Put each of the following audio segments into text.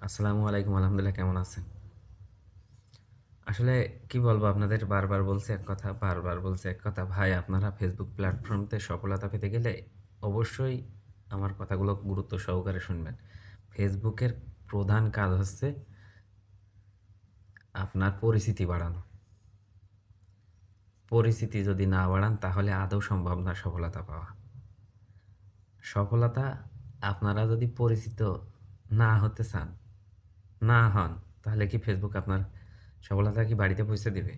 আসসালামু আলাইকুম। আলহামদুলিল্লাহ, কেমন আছেন? আসলে কি বলবো আপনাদের, বারবার বলছি এক কথা, বারবার বলছি এক কথা। ভাই, আপনারা ফেসবুক প্ল্যাটফর্মতে সফলতা পেতে গেলে অবশ্যই আমার কথাগুলো গুরুত্ব সহকারে শুনবেন। ফেসবুকের প্রধান কাজ হচ্ছে আপনার পরিচিতি বাড়ানো। পরিচিতি যদি না বাড়ান তাহলে আদৌ সম্ভব না সফলতা পাওয়া। সফলতা, আপনারা যদি পরিচিত না হতে চান, না হন, তাহলে কি ফেসবুক আপনার সফলতা কি বাড়িতে পৌঁছে দিবে?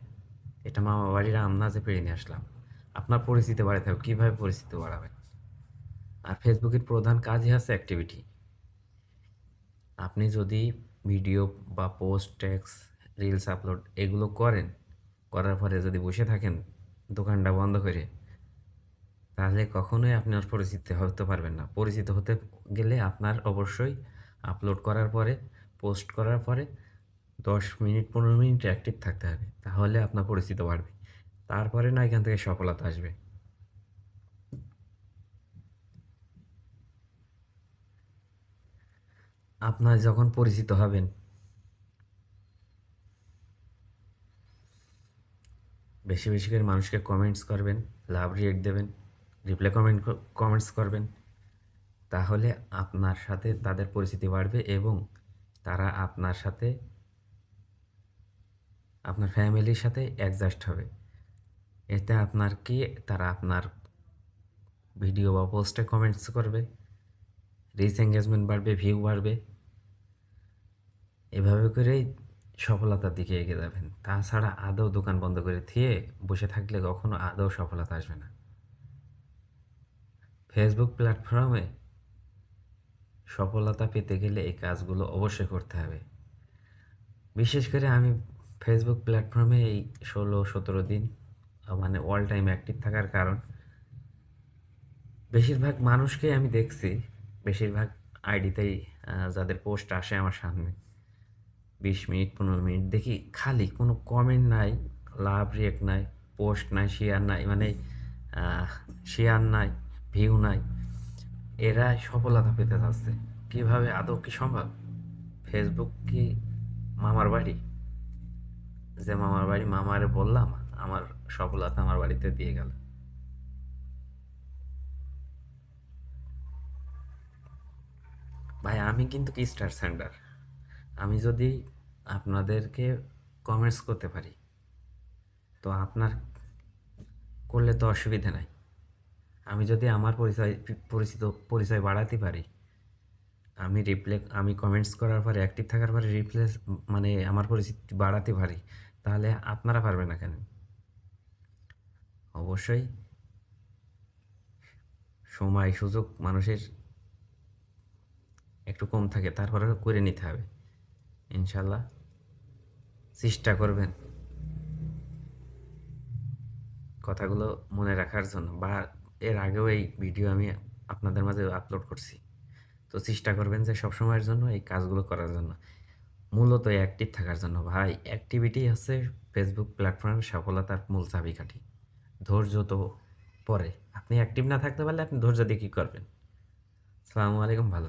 এটা মামা বাড়ির আম না যে পেড়ে নিয়ে আসলাম। আপনার পরিচিতি বাড়াতে হবে। কীভাবে পরিচিতি বাড়াবেন? আর ফেসবুকের প্রধান কাজই হচ্ছে অ্যাক্টিভিটি। আপনি যদি ভিডিও বা পোস্ট, টেক্সট, রিলস আপলোড এগুলো করেন, করার পরে যদি বসে থাকেন দোকানটা বন্ধ করে, তাহলে কখনোই আপনি আর পরিচিত হতে পারবেন না। পরিচিত হতে গেলে আপনার অবশ্যই আপলোড করার পরে, পোস্ট করার পরে 10 মিনিট 15 মিনিট অ্যাক্টিভ থাকতে হবে, তাহলে আপনার পরিচিত বাড়বে। তারপরে না এখান থেকে সফলতা আসবে। আপনার যখন পরিচিত হবেন, বেশি বেশি করে মানুষকে কমেন্টস করবেন, লাভ রিয়েক্ট দেবেন, রিপ্লাই কমেন্টস করবেন, তাহলে আপনার সাথে তাদের পরিচিতি বাড়বে এবং তারা আপনার সাথে, আপনার ফ্যামিলির সাথে অ্যাডজাস্ট হবে। এতে আপনার কি, তারা আপনার ভিডিও বা পোস্টে কমেন্টস করবে, রিচ এঙ্গেজমেন্ট বাড়বে, ভিউ বাড়বে। এভাবে করেই সফলতার দিকে এগিয়ে যাবেন। তাছাড়া আদৌ দোকান বন্ধ করে থিয়ে বসে থাকলে কখনো আদৌ সফলতা আসবে না। ফেসবুক প্ল্যাটফর্মে সফলতা পেতে গেলে এই কাজগুলো অবশ্যই করতে হবে। বিশেষ করে আমি ফেসবুক প্ল্যাটফর্মে এই 16-17 দিন মানে অল টাইম অ্যাক্টিভ থাকার কারণ, বেশিরভাগ মানুষকেই আমি দেখছি, বেশিরভাগ আইডিতেই যাদের পোস্ট আসে আমার সামনে, 20 মিনিট 15 মিনিট দেখি খালি, কোনো কমেন্ট নাই, লাভ রিয়েক্ট নাই, পোস্ট নাই, শেয়ার নাই, মানে শেয়ার নাই, ভিউ নাই। এরা সফলতা পেতে যাচ্ছে। কীভাবে? আদৌ কি সম্ভব? ফেসবুক কি মামার বাড়ি? যে মামার বাড়ি, মামারে বললাম আমার সফলতা আমার বাড়িতে দিয়ে গেল। ভাই, আমি কিন্তু কি স্টার সেন্ডার। আমি যদি আপনাদেরকে কমেন্টস করতে পারি, তো আপনার করলে তো অসুবিধা নাই। আমি যদি আমার পরিচয় বাড়াতে পারি, আমি কমেন্টস করার পরে, অ্যাক্টিভ থাকার পরে রিপ্লেস মানে আমার পরিচিতি বাড়াতে পারি, তাহলে আপনারা পারবেন না কেন? অবশ্যই সময় সুযোগ মানুষের একটু কম থাকে, তারপরে করে নিতে হবে। ইনশাল্লাহ চেষ্টা করবেন কথাগুলো মনে রাখার জন্য, বা এর আগেও এই ভিডিও আমি আপনাদের মাঝে আপলোড করছি। তো চেষ্টা করবেন যে সবসময়ের জন্য এই কাজগুলো করার জন্য, মূলত অ্যাক্টিভ থাকার জন্য। ভাই, অ্যাক্টিভিটি হচ্ছে ফেসবুক প্ল্যাটফর্মের সফলতার মূল চাবিকাঠি। ধৈর্য তো পরে, আপনি অ্যাক্টিভ না থাকতে পারলে আপনি ধৈর্য দিয়ে কী করবেন? আসসালামু আলাইকুম, ভালো